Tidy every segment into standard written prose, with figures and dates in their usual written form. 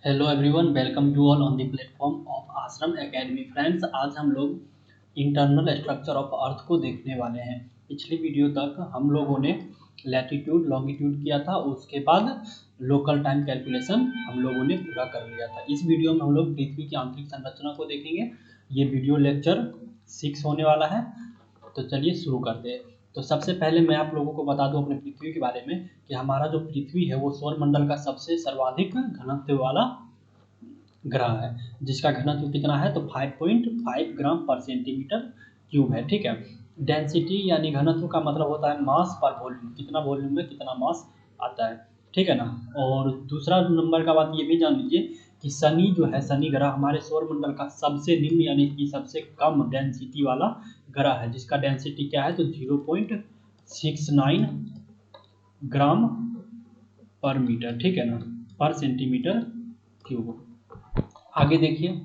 Hello everyone, welcome you all on the platform of आश्रम academy. Friends, आज हम लोग इंटरनल स्ट्रक्चर ऑफ अर्थ को देखने वाले हैं। पिछली वीडियो तक हम लोगों ने लैटिट्यूड लॉन्गिट्यूड किया था, उसके बाद लोकल टाइम कैलकुलेशन हम लोगों ने पूरा कर लिया था। इस वीडियो में हम लोग पृथ्वी की आंतरिक संरचना को देखेंगे। ये वीडियो लेक्चर 6 होने वाला है। तो चलिए शुरू करते हैं। तो सबसे पहले मैं आप लोगों को बता दूं अपने पृथ्वी के बारे में कि हमारा जो पृथ्वी है वो सौर मंडल का सबसे सर्वाधिक घनत्व वाला ग्रह है, जिसका घनत्व कितना है तो 5.5 ग्राम पर सेंटीमीटर क्यूब है। ठीक है। डेंसिटी यानी घनत्व का मतलब होता है मास पर वॉल्यूम, कितना वॉल्यूम में कितना मास आता है। ठीक है ना। और दूसरा नंबर का बात ये भी जान लीजिए कि शनि जो है, शनि ग्रह हमारे सौर मंडल का सबसे निम्न यानी कि सबसे कम डेंसिटी वाला ग्रह है, जिसका डेंसिटी क्या है तो 0.69 ग्राम पर मीटर। ठीक है ना, पर सेंटीमीटर क्यूब। आगे देखिए।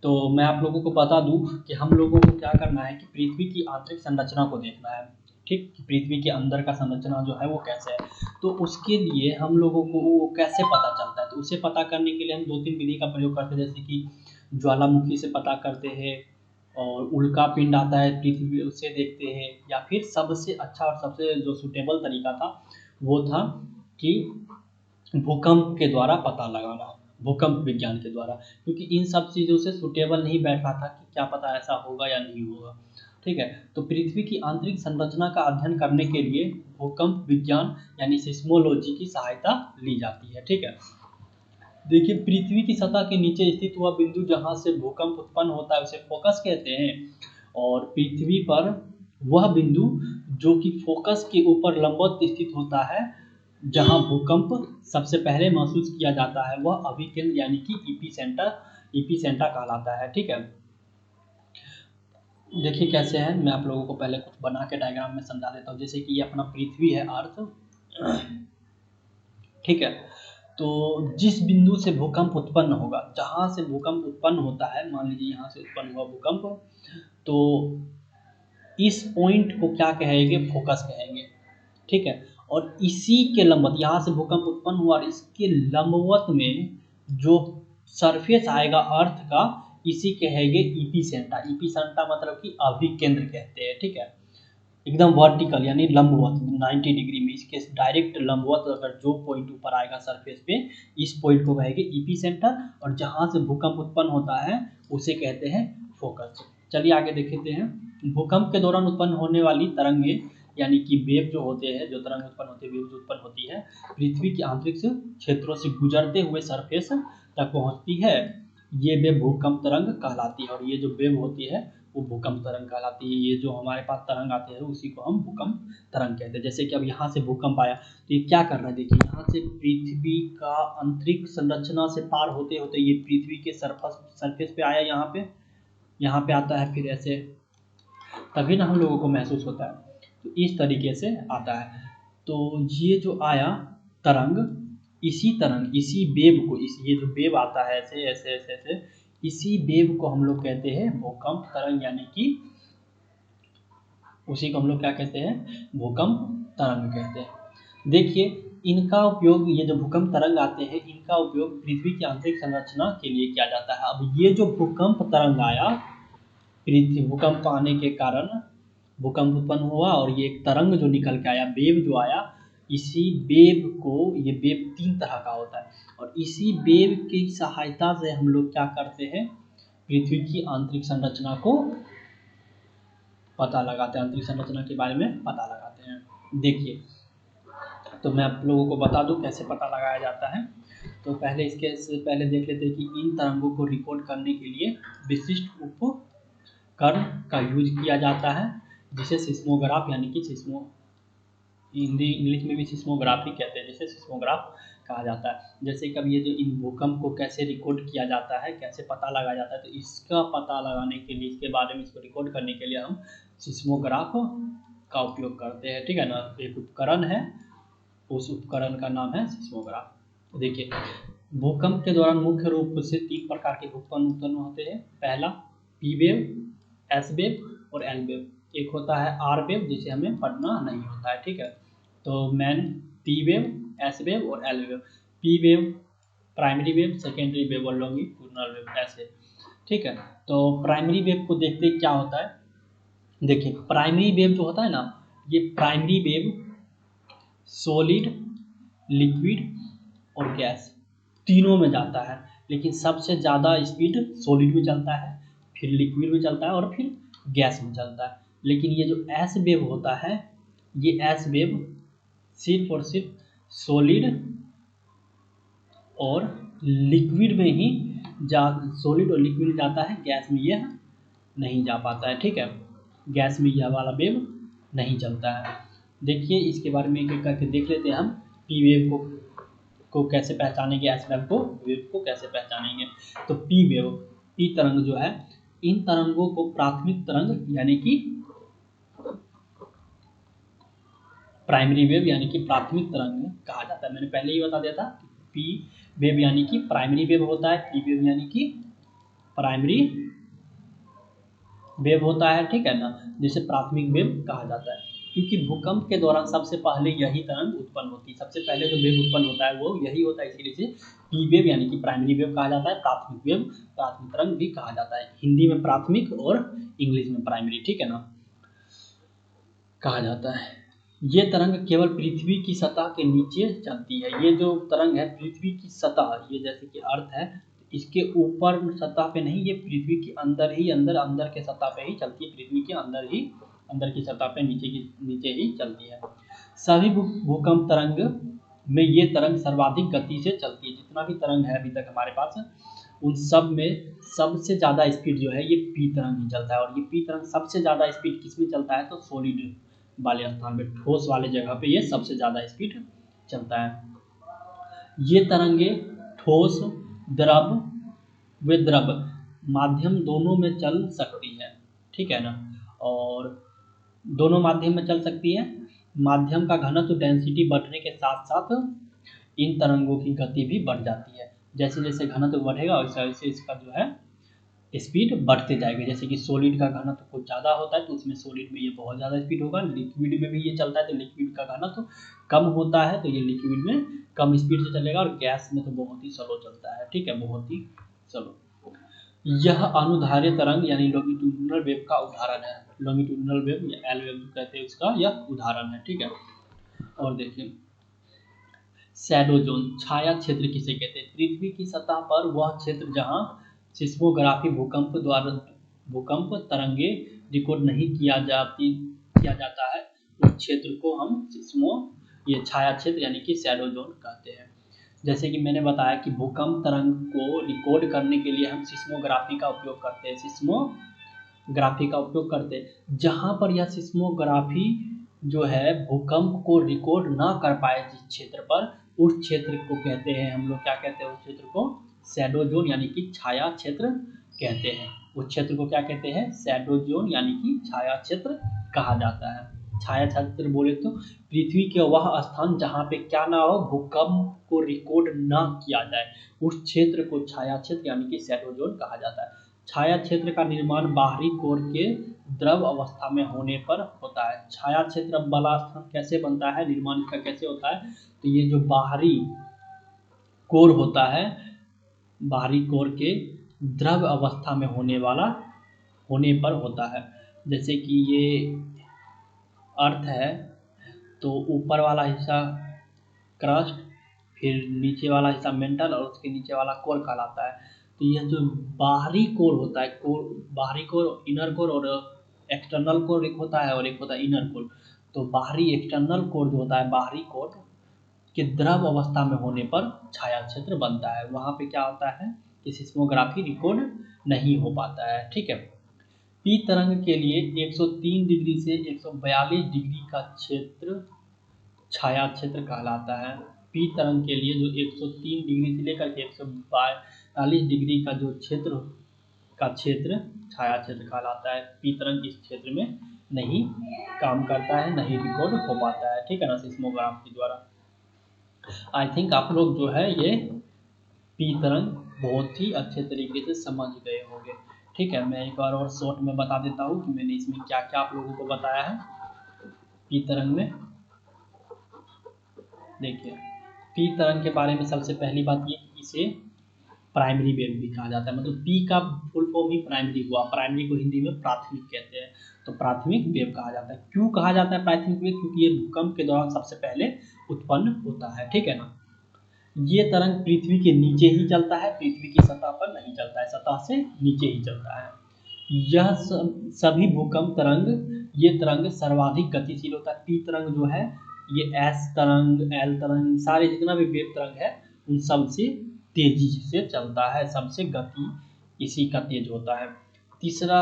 तो मैं आप लोगों को बता दूं कि हम लोगों को क्या करना है कि पृथ्वी की आंतरिक संरचना को देखना है। ठीक, कि पृथ्वी के अंदर का संरचना जो है वो कैसे है। तो उसके लिए हम लोगों को वो कैसे पता चलता है, तो उसे पता करने के लिए हम दो तीन विधि का प्रयोग करते हैं, जैसे कि ज्वालामुखी से पता करते हैं, और उल्का पिंड आता है पृथ्वी उससे देखते हैं, या फिर सबसे अच्छा और सबसे जो सुटेबल तरीका था वो था कि भूकंप के द्वारा पता लगाना, भूकंप विज्ञान के द्वारा। क्योंकि इन सब चीज़ों से सुटेबल नहीं बैठ रहा था कि क्या पता ऐसा होगा या नहीं होगा। ठीक है। तो पृथ्वी की आंतरिक संरचना का अध्ययन करने के लिए भूकंप विज्ञान यानी सिस्मोलॉजी की सहायता ली जाती है। ठीक है। देखिए, पृथ्वी की सतह के नीचे स्थित हुआ बिंदु जहाँ से भूकंप उत्पन्न होता है उसे फोकस कहते हैं। और पृथ्वी पर वह बिंदु जो कि फोकस के ऊपर लंबवत स्थित होता है, जहाँ भूकंप सबसे पहले महसूस किया जाता है, वह अभिकेंद्र यानी कि इपीसेंटर कहलाता है। ठीक है। देखिए कैसे है, मैं आप लोगों को पहले कुछ बना के डायग्राम में समझा देता हूँ। जैसे कि ये अपना पृथ्वी है, अर्थ। ठीक है। तो जिस बिंदु से भूकंप उत्पन्न होगा, जहाँ से भूकंप उत्पन्न होता है, मान लीजिए यहाँ से उत्पन्न हुआ भूकंप, तो इस पॉइंट को क्या कहेंगे, फोकस कहेंगे। ठीक है। और इसी के लंबवत, यहाँ से भूकंप उत्पन्न हुआ और इसके लंबवत में जो सरफेस आएगा अर्थ का, इसी कहेंगे इपीसेंटर। इपीसेंटर मतलब कि अभिकेंद्र कहते हैं। ठीक है। एकदम वर्टिकल यानी लंबवत 90 डिग्री में, इसके डायरेक्ट लंबवत अगर जो पॉइंट ऊपर आएगा सरफेस पे, इस पॉइंट को कहेंगे इपीसेंटर, और जहाँ से भूकंप उत्पन्न होता है उसे कहते हैं फोकस। चलिए आगे देखते हैं। भूकंप के दौरान उत्पन्न होने वाली तरंगे यानी कि वेव जो होते हैं, जो तरंग उत्पन्न होती है, वेव जो उत्पन्न होती है, पृथ्वी के आंतरिक क्षेत्रों से गुजरते हुए सरफेस तक पहुंचती है। ये वेव भूकंप तरंग कहलाती है, और ये जो वेव होती है वो भूकंप तरंग कहलाती है। ये जो हमारे पास तरंग आते हैं उसी को हम भूकंप तरंग कहते हैं। जैसे कि अब यहाँ से भूकंप आया तो ये क्या कर रहा है, देखिए यहाँ से पृथ्वी का आंतरिक संरचना से पार होते होते ये पृथ्वी के सरफेस पे आया, यहाँ पे आता है, फिर ऐसे, तभी ना हम लोगों को महसूस होता है। तो इस तरीके से आता है। तो ये जो आया तरंग, इसी तरंग, इसी वेव को, इस ये जो वेव आता है ऐसे ऐसे ऐसे ऐसे, इसी वेव को हम लोग कहते हैं भूकंप तरंग, यानी कि उसी को हम लोग क्या कहते हैं, भूकंप तरंग कहते हैं। देखिए, इनका उपयोग, ये जो भूकंप तरंग आते हैं इनका उपयोग पृथ्वी की आंतरिक संरचना के लिए किया जाता है। अब ये जो भूकंप तरंग आया, पृथ्वी भूकंप आने के कारण भूकंप उत्पन्न हुआ और ये एक तरंग जो निकल के आया, वेव जो आया, इसी वेव को, ये वेव 3 तरह का होता है, और इसी वेव की सहायता से हम लोग क्या करते हैं, पृथ्वी की आंतरिक संरचना को पता लगाते हैं, आंतरिक संरचना के बारे में पता लगाते हैं। देखिए, तो मैं आप लोगों को बता दूं कैसे पता लगाया जाता है। तो पहले इसके से पहले देख लेते हैं कि इन तरंगों को रिकॉर्ड करने के लिए विशिष्ट उपकरण का यूज किया जाता है, जिसे सिस्मोग्राफ यानी कि हिंदी इंग्लिश में भी सिस्मोग्राफी कहते हैं, जिसे सिस्मोग्राफ कहा जाता है। जैसे कि अब ये जो इन भूकंप को कैसे रिकॉर्ड किया जाता है, कैसे पता लगाया जाता है, तो इसका पता लगाने के लिए, इसके बारे में, इसको रिकॉर्ड करने के लिए हम सिस्मोग्राफ का उपयोग करते हैं। ठीक है ना। एक उपकरण है, उस उपकरण का नाम है सिस्मोग्राफ। देखिए, भूकंप के दौरान मुख्य रूप से 3 प्रकार के भूकंप उत्पन्न होते हैं। पहला पी वेव, एस वेव और एल वेव। एक होता है आर वेव, जिसे हमें पढ़ना नहीं होता है। ठीक है। तो main P wave, S wave और L wave. P wave primary wave, secondary wave और लॉन्गिट्यूडिनल वेव ऐसे। ठीक है, तो प्राइमरी वेव को देखते क्या होता है। देखिए प्राइमरी वेव जो होता है ना, ये प्राइमरी वेव सॉलिड, लिक्विड और गैस तीनों में जाता है, लेकिन सबसे ज़्यादा स्पीड सॉलिड में चलता है, फिर लिक्विड में चलता है और फिर गैस में चलता है। लेकिन ये जो एस वेव होता है, ये एस वेव सिर्फ और सिर्फ सॉलिड और लिक्विड में ही सॉलिड और लिक्विड में जाता है, गैस में यह नहीं जा पाता है। ठीक है, गैस में यह वाला वेव नहीं चलता है। देखिए इसके बारे में एक एक करके देख लेते हैं हम। पी वेव को कैसे पहचानेंगे, एस वेव को कैसे पहचानेंगे। तो पी वेव, पी तरंग जो है, इन तरंगों को प्राथमिक तरंग यानी कि प्राइमरी वेव यानी कि प्राथमिक तरंग कहा जाता है। मैंने पहले ही बता दिया था, पी वेव यानी कि प्राइमरी वेव होता है, पी वेव यानी कि प्राइमरी वेव होता है। ठीक है ना, जिसे प्राथमिक वेव कहा जाता है, क्योंकि भूकंप के दौरान सबसे पहले यही तरंग उत्पन्न होती है। सबसे पहले जो वेव उत्पन्न होता है वो यही होता है, इसीलिए इसे पी वेव यानी कि प्राइमरी वेव कहा जाता है। प्राथमिक वेव, प्राथमिक तरंग भी कहा जाता है, हिंदी में प्राथमिक और इंग्लिश में प्राइमरी। ठीक है ना, कहा जाता है। ये तरंग केवल पृथ्वी की सतह के नीचे चलती है। ये जो तरंग है पृथ्वी की सतह, ये जैसे कि अर्थ है, इसके ऊपर सतह पे नहीं, ये पृथ्वी के अंदर ही अंदर के सतह पे ही चलती है। पृथ्वी के अंदर ही अंदर की सतह पे नीचे ही चलती है। सभी भूकंप तरंग में ये तरंग सर्वाधिक गति से चलती है। जितना भी तरंग है अभी तक हमारे पास, उन सब में सबसे ज़्यादा स्पीड जो है ये पी तरंग ही चलता है। और ये पी तरंग सबसे ज़्यादा स्पीड किस में चलता है, तो सॉलिड वाले स्थान पे, ठोस वाले जगह पे ये सबसे ज़्यादा स्पीड चलता है। ये तरंगे ठोस, द्रव व द्रव माध्यम दोनों में चल सकती है। ठीक है ना, और दोनों माध्यम में चल सकती है। माध्यम का घनत्व, डेंसिटी बढ़ने के साथ साथ इन तरंगों की गति भी बढ़ जाती है। जैसे जैसे घनत्व बढ़ेगा वैसे वैसे इसका जो है स्पीड बढ़ते जाएगी। जैसे कि सॉलिड का घनत्व कुछ ज़्यादा होता है तो उसमें सॉलिड में ये बहुत ज़्यादा स्पीड होगा। लिक्विड में भी ये चलता है तो लिक्विड का घनत्व कम होता है तो ये लिक्विड में कम स्पीड से चलेगा, और गैस में तो बहुत ही स्लो चलता है। ठीक है, बहुत ही स्लो। यह अनुधार्य तरंग यानी लॉन्गिट्यूडिनल वेव का उदाहरण है। लॉन्गिट्यूडिनल वेव या एल वेव कहते हैं इसका, यह उदाहरण है। ठीक है, और देखिए शैडो जोन, छाया क्षेत्र किसे कहते हैं। पृथ्वी की सतह पर वह क्षेत्र जहां सिस्मोग्राफी भूकंप तरंगे रिकॉर्ड नहीं किया जाता है, उस क्षेत्र को हम ये छाया क्षेत्र यानी कि शैडो जोन कहते हैं। जैसे कि मैंने बताया कि भूकंप तरंग को रिकॉर्ड करने के लिए हम सिस्मोग्राफी का उपयोग करते हैं। सिस्मोग्राफी का उपयोग करते हैं। जहाँ पर यह सिस्मोग्राफी जो है भूकंप को रिकॉर्ड ना कर पाए जिस क्षेत्र पर, उस क्षेत्र को कहते हैं हम लोग, क्या कहते हैं उस क्षेत्र को, शैडो जोन यानी कि छाया क्षेत्र कहते हैं। उस क्षेत्र को क्या कहते हैं, शैडो जोन यानी कि छाया क्षेत्र कहा जाता है। छाया क्षेत्र बोले तो पृथ्वी के वह स्थान जहाँ पे क्या ना हो, भूकंप को रिकॉर्ड ना किया जाए, उस क्षेत्र को छाया क्षेत्र यानी कि शैडो जोन कहा जाता है। छाया क्षेत्र का निर्माण बाहरी कोर के द्रव अवस्था में होने पर होता है। छाया क्षेत्र वाला स्थान कैसे बनता है, निर्माण इसका कैसे होता है, तो ये जो बाहरी कोर होता है, बाहरी कोर के द्रव अवस्था में होने पर होता है। जैसे कि ये अर्थ है तो ऊपर वाला हिस्सा क्रस्ट, फिर नीचे वाला हिस्सा मेंटल और उसके नीचे वाला कोर कहलाता है। तो यह जो बाहरी कोर होता है, बाहरी कोर, इनर कोर और एक्सटर्नल कोर एक होता है और एक होता है इनर कोर। तो बाहरी एक्सटर्नल कोर जो होता है, बाहरी कोर के द्रव अवस्था में होने पर छाया क्षेत्र बनता है। वहाँ पे क्या होता है कि सिस्मोग्राफी रिकॉर्ड नहीं हो पाता है। ठीक है, पी तरंग के लिए 103 डिग्री से 142 डिग्री का क्षेत्र छाया क्षेत्र कहलाता है। पी तरंग के लिए जो 103 डिग्री से लेकर के 142 डिग्री का जो क्षेत्र छाया क्षेत्र कहलाता है। पी तरंग इस क्षेत्र में नहीं काम करता है, नहीं रिकॉर्ड हो पाता है। ठीक है ना, सिस्मोग्राफ के द्वारा। आई थिंक आप लोग जो है ये पी तरंग बहुत ही अच्छे तरीके से समझ गए होंगे। ठीक है, मैं एक बार और शॉर्ट में बता देता हूँ कि मैंने इसमें क्या क्या आप लोगों को बताया है पी तरंग में। देखिए पी तरंग के बारे में सबसे पहली बात ये कि इसे प्राइमरी वेव भी कहा जाता है, मतलब पी का फुल फॉर्म ही प्राइमरी हुआ। प्राइमरी को हिंदी में प्राथमिक कहते हैं, तो प्राथमिक वेव कहा जाता है। क्यों कहा जाता है प्राथमिक वेव? क्योंकि ये भूकंप के दौरान सबसे पहले उत्पन्न होता है, ठीक है ना। ये तरंग पृथ्वी के नीचे ही चलता है, पृथ्वी की सतह पर नहीं चलता है, सतह से नीचे ही चलता है। यह सभी भूकंप तरंग, ये तरंग सर्वाधिक गतिशील होता है। पी तरंग जो है ये एस तरंग, एल तरंग, सारे जितना भी वेव तरंग है उन सब से तेजी से चलता है, सबसे गति इसी का तेज होता है। तीसरा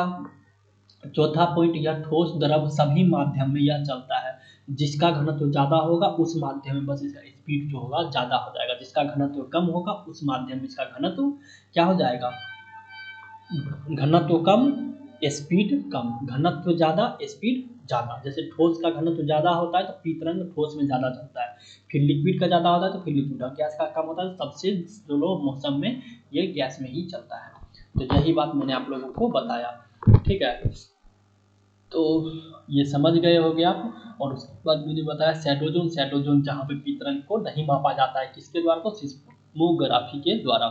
चौथा पॉइंट, यह ठोस द्रव सभी माध्यम में यह चलता है। जिसका घनत्व ज़्यादा होगा उस माध्यम में बस इसका स्पीड जो होगा ज़्यादा हो जाएगा, जिसका घनत्व कम होगा उस माध्यम में इसका घनत्व क्या हो जाएगा, घनत्व कम स्पीड कम, घनत्व ज़्यादा स्पीड ज़्यादा। जैसे ठोस का घनत्व ज़्यादा होता है तो पी तरंग ठोस में ज़्यादा चलता है, फिर लिक्विड का ज़्यादा होता है तो फिर लिक्विड, और गैस का कम होता है तो सबसे स्लो मौसम में ये गैस में ही चलता है। तो यही बात मैंने आप लोगों को बताया, ठीक है। तो ये समझ गए होगे आप। और उसके बाद मैंने बताया शैडो जोन जहाँ पे पी तरंग को नहीं मापा जाता है, किसके द्वारा? तो सिस्मोग्राफी के द्वारा।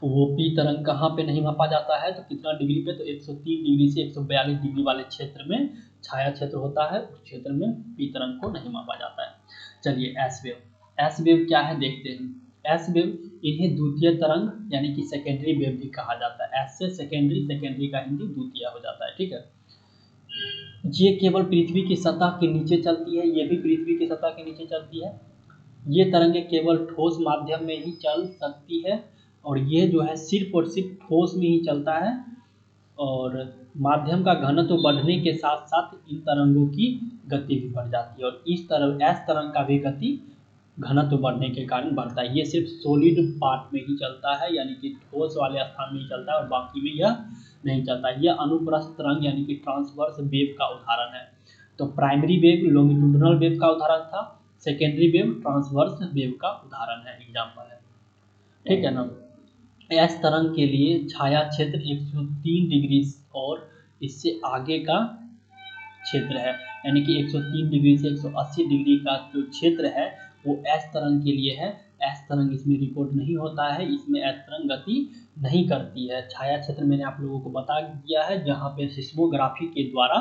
वो पी तरंग कहाँ पे नहीं मापा जाता है, तो कितना डिग्री पे? तो 103 डिग्री से 142 डिग्री वाले क्षेत्र में छाया क्षेत्र होता है, उस क्षेत्र में पी तरंग को नहीं मापा जाता है। चलिए एस वेव, एस वेव क्या है देखते हैं। एस वेव, इन्हें द्वितीय तरंग यानी कि सेकेंडरी वेव भी कहा जाता है। एस से सेकेंडरी, सेकेंडरी का हिंदी द्वितीय हो जाता है, ठीक है। ये केवल पृथ्वी की सतह के नीचे चलती है, ये भी पृथ्वी की सतह के नीचे चलती है। ये तरंगे केवल ठोस माध्यम में ही चल सकती है, और ये जो है सिर्फ और सिर्फ ठोस में ही चलता है। और माध्यम का घनत्व बढ़ने के साथ साथ इन तरंगों की गति भी बढ़ जाती है, और इस तरह एस तरंग का भी गति घनत्व बढ़ने के कारण बढ़ता है। ये सिर्फ सॉलिड पार्ट में ही चलता है, यानी कि ठोस वाले स्थान में ही चलता है, और बाकी में यह नहीं चलता। यह अनुप्रस्थ तरंग यानी कि ट्रांसवर्स वेव का उदाहरण है। तो प्राइमरी वेव लॉन्गिट्यूडिनल वेव का उदाहरण था, सेकेंडरी वेव ट्रांसवर्स वेव का उदाहरण है, एग्जाम्पल है, ठीक है ना। एस तरंग के लिए छाया क्षेत्र 103 डिग्री और इससे आगे का क्षेत्र है, यानी कि 103 डिग्री से 180 डिग्री का जो क्षेत्र है वो एस तरंग के लिए है। एस तरंग इसमें रिकॉर्ड नहीं होता है, इसमें एस तरंग गति नहीं करती है। छाया क्षेत्र मैंने आप लोगों को बता दिया है जहाँ पे सिस्मोग्राफी के द्वारा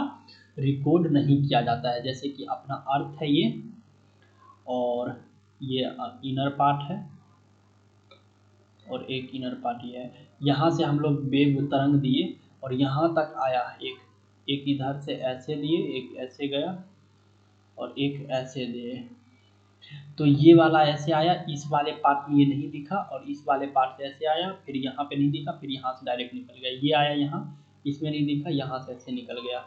रिकॉर्ड नहीं किया जाता है। जैसे कि अपना अर्थ है ये, और ये इनर पार्ट है, और एक इनर पार्ट ये है। यहाँ से हम लोग वेव तरंग दिए और यहाँ तक आया, एक इधर से ऐसे दिए, एक ऐसे गया और एक ऐसे दिए। तो ये वाला ऐसे आया, इस वाले पार्ट में ये नहीं दिखा, और इस वाले पार्ट से ऐसे आया, फिर यहाँ पे नहीं दिखा, फिर यहाँ से डायरेक्ट निकल गया। ये आया यहाँ, इसमें नहीं दिखा, यहाँ से ऐसे निकल गया।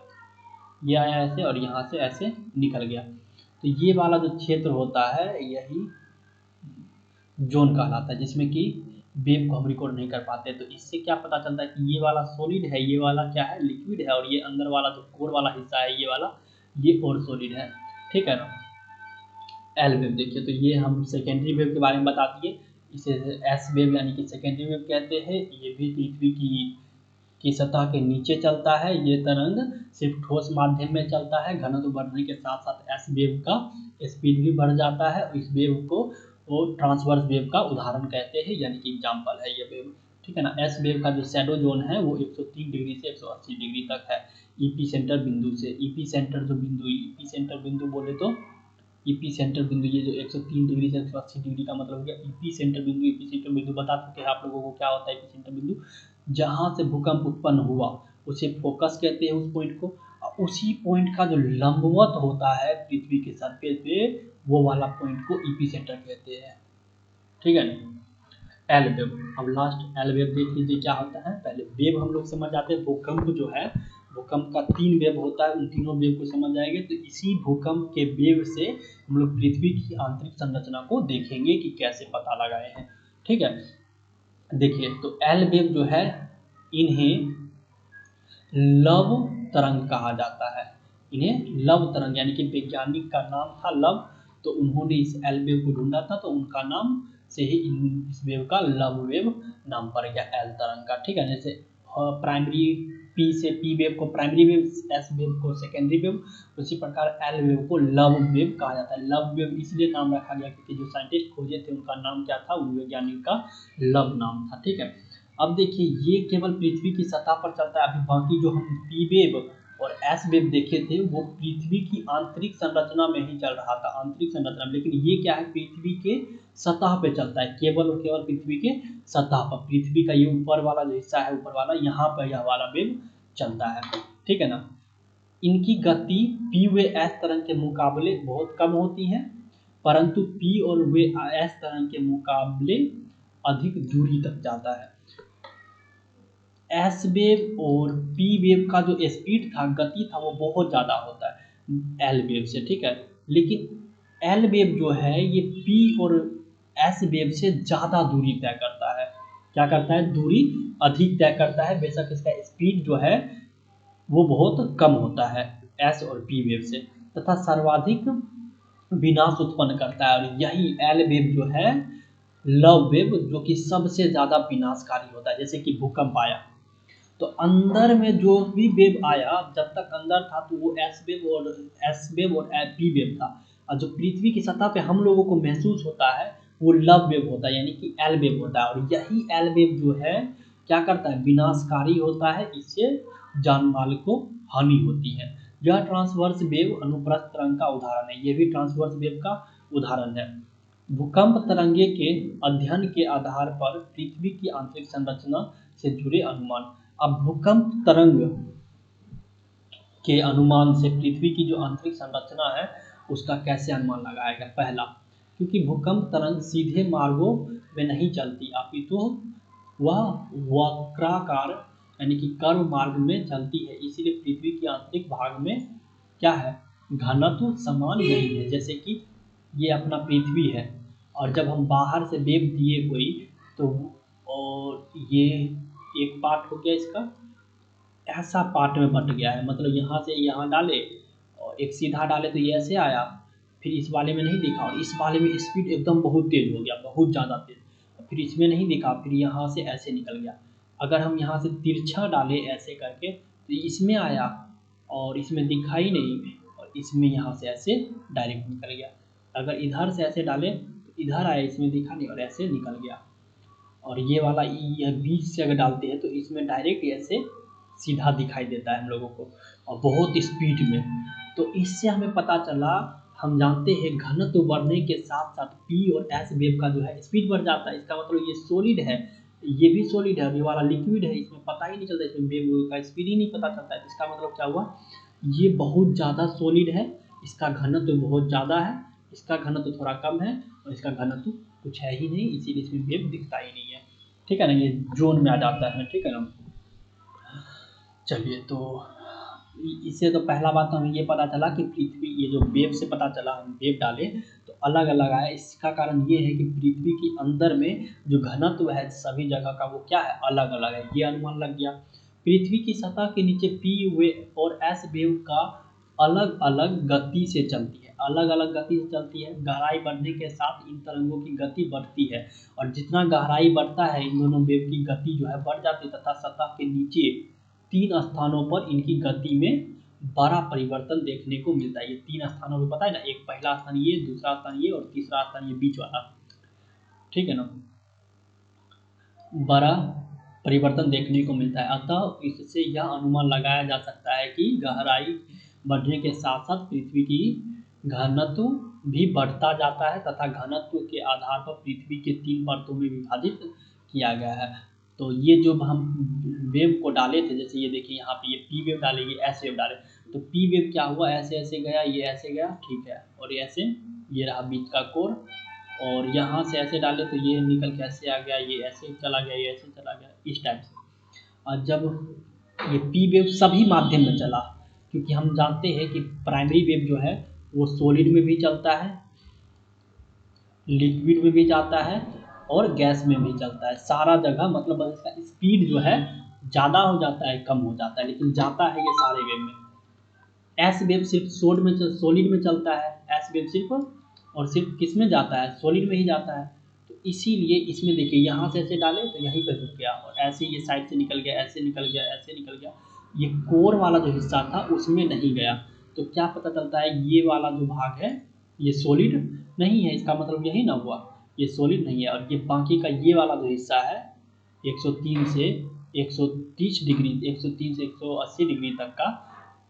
ये आया ऐसे और यहाँ से ऐसे निकल गया। तो ये वाला जो क्षेत्र होता है यही जोन कहलाता है, जिसमें कि वेव को हम रिकॉर्ड नहीं कर पाते। तो इससे क्या पता चलता है कि ये वाला सॉलिड है, ये वाला क्या है, लिक्विड है, और ये अंदर वाला जो कोर वाला हिस्सा है ये वाला, ये और सॉलिड है, ठीक है ना। एल वेव देखिए, तो ये हम सेकेंडरी वेव के बारे में बता दिए। इसे एस वेव यानी कि सेकेंडरी वेव कहते हैं। ये भी पृथ्वी की सतह के नीचे चलता है। ये तरंग सिर्फ ठोस माध्यम में चलता है, घनत्व बढ़ने के साथ साथ एस वेव का स्पीड भी बढ़ जाता है। इस वेव को वो ट्रांसवर्स वेव का उदाहरण कहते हैं, यानी कि एग्जाम्पल है ये वेव, ठीक है ना। एस वेव का जो शैडो जोन है वो 103 डिग्री से 180 डिग्री तक है, ईपी सेंटर बिंदु से। ईपी सेंटर जो बिंदु, ईपी सेंटर बिंदु बोले तो ईपी सेंटर बिंदु, ये जो 103 डिग्री से 180 डिग्री का मतलब हो गया ईपी सेंटर बिंदु। ईपी सेंटर बिंदु बता चुके हैं आप लोगों को क्या होता है ईपी सेंटर बिंदु। जहाँ से भूकंप उत्पन्न हुआ उसे फोकस कहते हैं, उस पॉइंट को। उसी पॉइंट का जो लंबवत होता है पृथ्वी के सरफेस पे, वो वाला पॉइंट को ईपी सेंटर कहते हैं, ठीक है ना। एल वेव, अब लास्ट एल वेव देख लीजिए क्या होता है। पहले वेव हम लोग समझ जाते हैं। भूकंप जो है, भूकंप का 3 वेव होता है, उन तीनों वेव को समझ जाएंगे तो इसी भूकंप के वेव से हम लोग पृथ्वी की आंतरिक संरचना को देखेंगे कि कैसे पता लगाए हैं, ठीक है। देखिए, तो एल वेव जो है इन्हें लव तरंग कहा जाता है। इन्हें लव तरंग, यानी कि वैज्ञानिक का नाम था लव, तो उन्होंने इस एल वेव को ढूंढा था, तो उनका नाम से ही इस वेव का लव वेव नाम पड़ गया, एल तरंग का, ठीक है। जैसे प्राइमरी पी से पी वेव को प्राइमरी वेव, एस वेव को सेकेंडरी वेव, उसी प्रकार एल वेव को लव वेव कहा जाता है। लव वेव इसलिए नाम रखा गया क्योंकि जो साइंटिस्ट खोजे थे उनका नाम क्या था, उन वैज्ञानिक का लव नाम था। ठीक है, अब देखिए ये केवल पृथ्वी की सतह पर चलता है। अभी बाकी जो हम पी वेव और एस वेव देखे थे वो पृथ्वी की आंतरिक संरचना में ही चल रहा था, आंतरिक संरचना में, लेकिन ये क्या है, पृथ्वी के सतह पे चलता है, केवल और केवल पृथ्वी के सतह पर। पृथ्वी का ये ऊपर वाला जो हिस्सा है, ऊपर वाला, यहाँ पर यह वाला वेव चलता है। ठीक है ना। इनकी गति पी व एस तरंग के मुकाबले बहुत कम होती है, परंतु पी और वे एस तरंग के मुकाबले अधिक दूरी तक जाता है। एस वेव और पी वेव का जो स्पीड था, गति था, वो बहुत ज़्यादा होता है एल वेव से। ठीक है, लेकिन एल वेव जो है ये पी और एस वेव से ज़्यादा दूरी तय करता है। क्या करता है, दूरी अधिक तय करता है, बेशक इसका स्पीड जो है वो बहुत कम होता है एस और पी वेव से, तथा सर्वाधिक विनाश उत्पन्न करता है। और यही एल वेव जो है, लव वेव, जो कि सबसे ज़्यादा विनाशकारी होता है। जैसे कि भूकंप आया तो अंदर में जो भी वेव आया, जब तक अंदर था तो वो एस वेव और पी वेव था, और जो पृथ्वी की सतह पे हम लोगों को महसूस होता है वो लव वेव होता है, यानी कि एल वेव होता है। और यही एल वेव जो है क्या करता है, विनाशकारी होता है, इससे जान माल को हानि होती है। यह ट्रांसवर्स वेव अनुप्रस्थ तरंग का उदाहरण है, ये भी ट्रांसवर्स वेव का उदाहरण है। भूकंप तरंगे के अध्ययन के आधार पर पृथ्वी की आंतरिक संरचना से जुड़े अनुमान। अब भूकंप तरंग के अनुमान से पृथ्वी की जो आंतरिक संरचना है उसका कैसे अनुमान लगाया गया। पहला, क्योंकि भूकंप तरंग सीधे मार्गों में नहीं चलती, अपितु वह वक्राकार यानी कि कर्व मार्ग में चलती है, इसीलिए पृथ्वी के आंतरिक भाग में क्या है, घनत्व समान नहीं है। जैसे कि ये अपना पृथ्वी है, और जब हम बाहर से वेव दिए कोई तो, और ये एक पार्ट हो गया इसका, ऐसा पार्ट में बट गया है, मतलब यहाँ से यहाँ डाले और एक सीधा डाले तो ये ऐसे आया, फिर इस वाले में नहीं दिखा, और इस वाले में स्पीड एकदम बहुत तेज हो गया, बहुत ज़्यादा तेज, फिर इसमें नहीं दिखा, फिर यहाँ से ऐसे निकल गया। अगर हम यहाँ से तिरछा डाले ऐसे करके तो इसमें आया और इसमें दिखा ही नहीं, और इसमें यहाँ से ऐसे डायरेक्ट निकल गया। अगर इधर से ऐसे डाले तो इधर आया, इसमें दिखा नहीं और ऐसे निकल गया। और ये वाला ये बीच से अगर डालते हैं तो इसमें डायरेक्ट ऐसे सीधा दिखाई देता है हम लोगों को, और बहुत स्पीड में। तो इससे हमें पता चला, हम जानते हैं घनत्व बढ़ने के साथ साथ पी और एस वेव का जो है स्पीड बढ़ जाता है। इसका मतलब ये सॉलिड है, ये भी सॉलिड है, ये वाला लिक्विड है, इसमें पता ही नहीं चलता, इसमें वेव का स्पीड ही नहीं पता चलता है। इसका मतलब क्या हुआ, ये बहुत ज़्यादा सॉलिड है, इसका घनत्व बहुत ज़्यादा है, इसका घनत्व थोड़ा कम है, और इसका घनत्व कुछ है ही नहीं, इसीलिए इसमें वेव दिखता ही नहीं है। ठीक है ना, ये जोन में आ जाता है। ठीक है ना। चलिए, तो इससे तो पहला बात तो हमें ये पता चला कि पृथ्वी, ये जो वेव से पता चला, हम वेव डाले तो अलग अलग आया। इसका कारण ये है कि पृथ्वी के अंदर में जो घनत्व है सभी जगह का वो क्या है, अलग अलग है, ये अनुमान लग गया। पृथ्वी की सतह के नीचे पी वेव और एस वेव का अलग अलग गति से चलती है, अलग अलग गति से चलती है। गहराई बढ़ने के साथ इन तरंगों की गति बढ़ती है, और जितना गहराई बढ़ता है इन दोनों वेव की गति जो है बढ़ जाती है, तथा सतह के नीचे 3 स्थानों पर इनकी गति में बड़ा परिवर्तन देखने को मिलता है। ये 3 स्थानों में पता है ना, एक पहला स्थान ये, दूसरा स्थान ये, और तीसरा स्थान ये बीच वाला। ठीक है ना, बड़ा परिवर्तन देखने को मिलता है। अतः इससे यह अनुमान लगाया जा सकता है कि गहराई बढ़ने के साथ साथ पृथ्वी की घनत्व भी बढ़ता जाता है, तथा घनत्व के आधार पर पृथ्वी के 3 परतों में विभाजित किया गया है। तो ये जो हम वेव को डाले थे, जैसे ये देखिए यहाँ पे ये पी वेव डाले, ये एस वेव डाले, तो पी वेव क्या हुआ, ऐसे ऐसे गया, ये ऐसे गया, ठीक है, और ये ऐसे, ये रहा बीच का कोर, और यहाँ से ऐसे डाले तो ये निकल के ऐसे आ गया, ये ऐसे चला गया, ये ऐसे चला गया, इस टाइप से। और जब ये पी वेव सभी माध्यम में चला, क्योंकि हम जानते हैं कि प्राइमरी वेव जो है वो सॉलिड में भी चलता है, लिक्विड में भी जाता है, और गैस में भी चलता है, सारा जगह। मतलब इसका स्पीड जो है ज़्यादा हो जाता है, कम हो जाता है, लेकिन जाता है ये सारे वेव में। एस वेव सिर्फ सॉलिड में चलता है, एस वेव सिर्फ और सिर्फ किस में जाता है, सॉलिड में ही जाता है। तो इसीलिए इसमें देखिए यहाँ से ऐसे डाले तो यहीं पर रुक गया, और ऐसे ये साइड से निकल गया, ऐसे निकल गया, ऐसे निकल गया। ये कोर वाला जो हिस्सा था उसमें नहीं गया। तो क्या पता चलता है, ये वाला जो भाग है ये सॉलिड नहीं है, इसका मतलब यही ना हुआ, ये सॉलिड नहीं है। और ये बाकी का ये वाला जो हिस्सा है 103 से 130 डिग्री, 103 से 180 डिग्री तक का,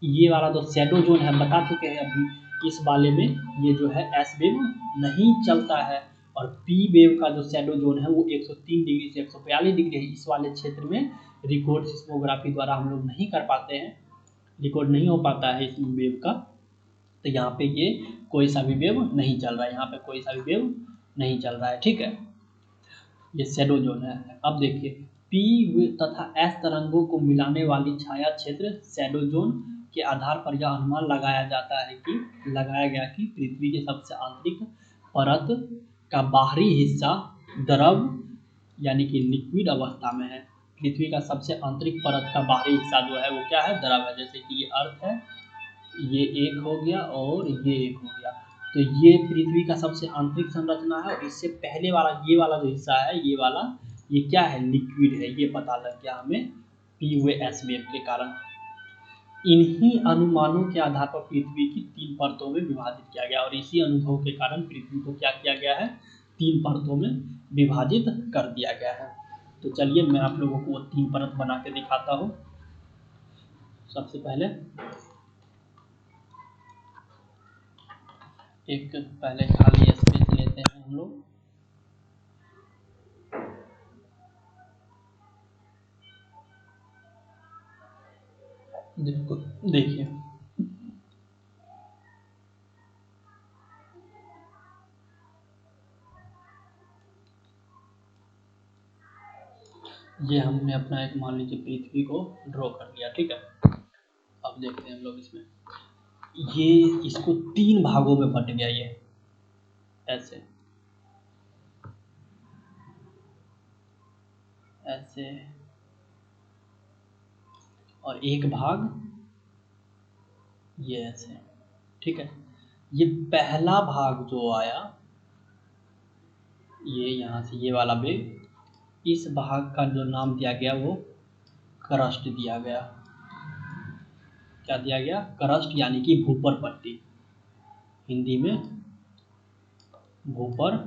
ये वाला जो शैडो जोन है, बता चुके हैं अभी इस वाले में ये जो है एस वेव नहीं चलता है। और पी वेव का जो शैडो जोन है वो 103 डिग्री से 142 डिग्री है। इस वाले क्षेत्र में रिकॉर्ड सिस्मोग्राफी द्वारा हम लोग नहीं कर पाते हैं, रिकॉर्ड नहीं हो पाता है इस वेव का। तो यहाँ पे ये कोई सा भी वेव नहीं चल रहा है, यहाँ पे कोई सा भी वेव नहीं चल रहा है, ठीक है। ये शैडो जोन है। अब देखिए पी तथा एस तरंगों को मिलाने वाली छाया क्षेत्र शैडो जोन के आधार पर यह अनुमान लगाया गया कि पृथ्वी के सबसे आंतरिक परत का बाहरी हिस्सा द्रव यानी कि लिक्विड अवस्था में है। पृथ्वी का सबसे आंतरिक परत का बाहरी हिस्सा जो है वो क्या है, द्रव है। जैसे कि ये अर्थ है, ये एक हो गया और ये एक हो गया। तो ये पृथ्वी का सबसे आंतरिक संरचना है। और इससे पहले वाला ये वाला जो हिस्सा है, ये वाला ये क्या है, लिक्विड है। ये पता लग गया हमें पी हुए एस वेव के कारण। इन्हीं अनुमानों के आधार पर पृथ्वी की 3 परतों में विभाजित किया गया। और इसी अनुभव के कारण पृथ्वी को क्या किया गया है, 3 परतों में विभाजित कर दिया गया है। तो चलिए मैं आप लोगों को वो 3 परत बना के दिखाता हूँ। सबसे पहले एक पहले खाली स्पेस लेते हैं हम लोग। देखो देखिए ये हमने अपना एक मान लीजिए पृथ्वी को ड्रॉ कर लिया, ठीक है। अब देखते हैं हम लोग इसमें, ये इसको 3 भागों में बट गया, ये ऐसे ऐसे और एक भाग ये ऐसे, ठीक है। ये पहला भाग जो आया, ये यहाँ से ये वाला वेव, इस भाग का जो नाम दिया गया वो क्रस्ट दिया गया। क्या दिया गया, क्रस्ट यानी कि भूपर पट्टी, हिंदी में भूपर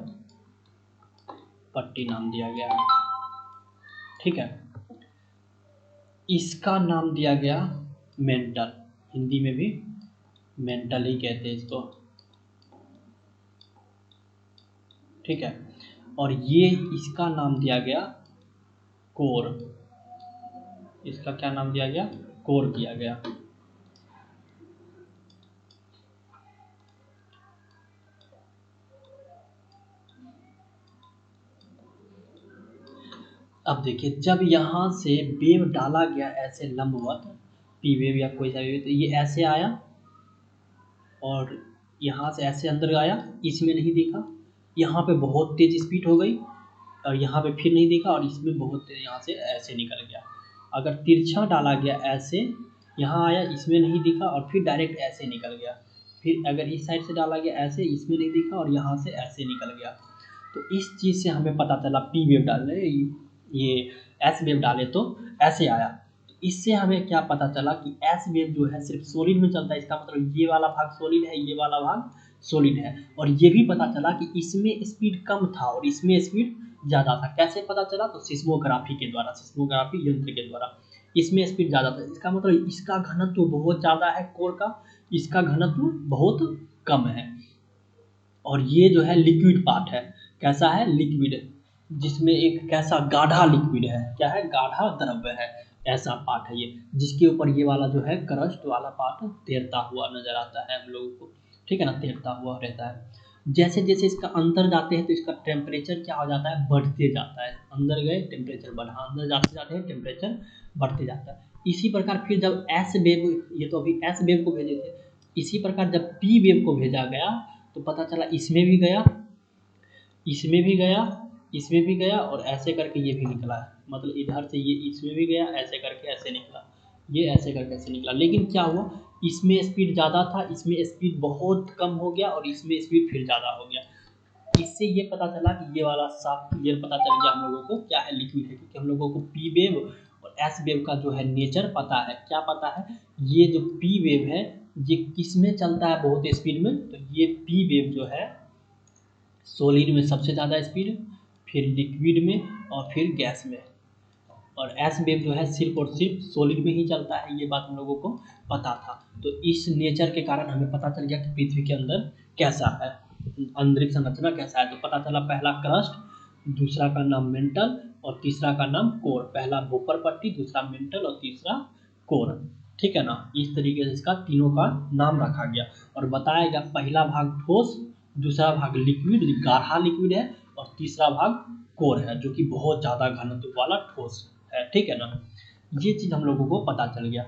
पट्टी नाम दिया गया, ठीक है। इसका नाम दिया गया मेंटल, हिंदी में भी मेंटल ही कहते हैं इसको, ठीक है। और ये इसका नाम दिया गया कोर, इसका क्या नाम दिया गया, कोर दिया गया। अब देखिए जब यहाँ से वेव डाला गया ऐसे लंबवत, पी वेव या कोई सा वेव, तो ये ऐसे आया और यहाँ से ऐसे अंदर आया, इसमें नहीं दिखा, यहाँ पे बहुत तेज स्पीड हो गई और यहाँ पे फिर नहीं दिखा, और इसमें बहुत तेज यहाँ से ऐसे निकल गया। अगर तिरछा डाला गया ऐसे, यहाँ आया, इसमें नहीं दिखा और फिर डायरेक्ट ऐसे निकल गया। फिर अगर इस साइड से डाला गया ऐसे, इसमें नहीं दिखा और यहाँ से ऐसे निकल गया। तो इस चीज़ से हमें पता चला पी वेव डाले, ये एस वेव डाले तो ऐसे आया। तो इससे हमें क्या पता चला कि एस वेव जो है सिर्फ सॉलिड में चलता है, इसका मतलब ये वाला भाग सॉलिड है, ये वाला भाग सॉलिड है। और ये भी पता चला कि इसमें स्पीड कम था और इसमें स्पीड ज़्यादा था। कैसे पता चला, तो सिस्मोग्राफी के द्वारा, सिस्मोग्राफी यंत्र के द्वारा। इसमें स्पीड ज़्यादा था, इसका मतलब इसका घनत्व बहुत ज़्यादा है कोर का, इसका घनत्व बहुत कम है। और ये जो है लिक्विड पार्ट है, कैसा है, लिक्विड, जिसमें एक कैसा गाढ़ा लिक्विड है, क्या है, गाढ़ा द्रव्य है, ऐसा पार्ट है ये, जिसके ऊपर ये वाला जो है क्रस्ट वाला पार्ट तैरता हुआ नजर आता है हम लोगों को, ठीक है ना, तैरता हुआ रहता है। जैसे जैसे इसका अंदर जाते हैं तो इसका टेम्परेचर क्या हो जाता है, बढ़ते जाता है। अंदर गए टेम्परेचर बढ़ा, अंदर जाते जाते हैं टेम्परेचर बढ़ते जाता है। इसी प्रकार फिर जब एस वेव, ये तो अभी एस वेव को भेजे थे, इसी प्रकार जब पी वेव को भेजा गया तो पता चला इसमें भी गया, इसमें भी गया, इसमें भी गया और ऐसे करके ये भी निकला है। मतलब इधर से ये इसमें भी गया, ऐसे करके ऐसे निकला, ये ऐसे करके ऐसे निकला। लेकिन क्या हुआ, इसमें स्पीड ज़्यादा था, इसमें स्पीड बहुत कम हो गया और इसमें स्पीड फिर ज़्यादा हो गया। इससे ये पता चला कि ये वाला साफ क्लियर पता चल गया हम लोगों को क्या है, लिक्विड है। क्योंकि हम लोगों को पी वेव और एस वेव का जो है नेचर पता है। क्या पता है? ये जो पी वेव है ये किस में चलता है बहुत स्पीड में, तो ये पी वेव जो है सॉलिड में सबसे ज़्यादा स्पीड, फिर लिक्विड में और फिर गैस में, और एस वेव जो है सिर्फ और सिर्फ सॉलिड में ही चलता है। ये बात हम लोगों को पता था। तो इस नेचर के कारण हमें पता चल गया कि पृथ्वी के अंदर कैसा है, आंतरिक संरचना कैसा है। तो पता चला पहला क्रस्ट, दूसरा का नाम मेंटल और तीसरा का नाम कोर। पहला भूपर पट्टी, दूसरा मेंटल और तीसरा कोर। ठीक है ना, इस तरीके से इसका तीनों का नाम रखा गया और बताया गया पहला भाग ठोस, दूसरा भाग लिक्विड, गाढ़ा लिक्विड है, और तीसरा भाग कोर है जो कि बहुत ज़्यादा घनत्व वाला ठोस है। ठीक है ना, ये चीज़ हम लोगों को पता चल गया।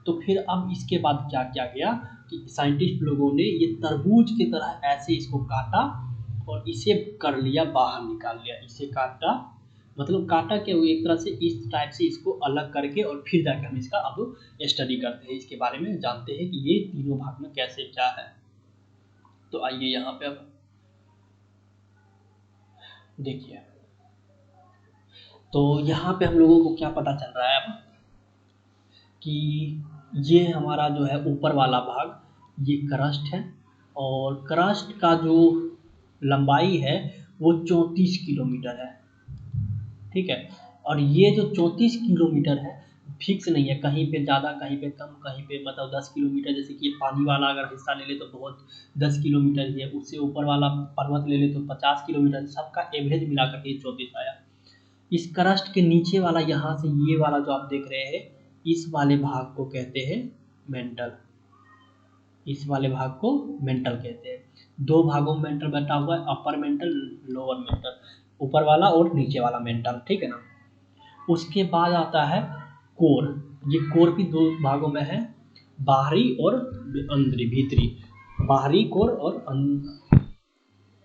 तो फिर अब इसके बाद क्या किया गया कि साइंटिस्ट लोगों ने ये तरबूज की तरह ऐसे इसको काटा और इसे कर लिया बाहर निकाल लिया। इसे काटा मतलब काटा क्या, एक तरह से इस टाइप से इसको अलग करके और फिर जाकर हम इसका अब स्टडी करते हैं, इसके बारे में जानते हैं कि ये तीनों भाग में कैसे क्या है। तो आइए यहाँ पे अब देखिए, तो यहाँ पे हम लोगों को क्या पता चल रहा है अब कि ये हमारा जो है ऊपर वाला भाग ये क्रस्ट है, और क्रस्ट का जो लंबाई है वो 34 किलोमीटर है। ठीक है, और ये जो 34 किलोमीटर है फिक्स नहीं है, कहीं पे ज़्यादा कहीं पे कम, कहीं पे मतलब 10 किलोमीटर, जैसे कि पानी वाला अगर हिस्सा ले ले तो बहुत 10 किलोमीटर ही है, उससे ऊपर वाला पर्वत ले ले तो 50 किलोमीटर, सबका एवरेज मिला करके 34 आया। इस क्रस्ट के नीचे वाला यहाँ से ये वाला जो आप देख रहे हैं इस वाले भाग को कहते हैं मेंटल। इस वाले भाग को मेंटल कहते हैं। दो भागों में मेंटल बैठा हुआ है, अपर मेंटल, लोअर मेंटल, ऊपर वाला और नीचे वाला मेंटल। ठीक है ना, उसके बाद आता है कोर। ये कोर भी दो भागों में है, बाहरी और अंदरी भीतरी। बाहरी कोर और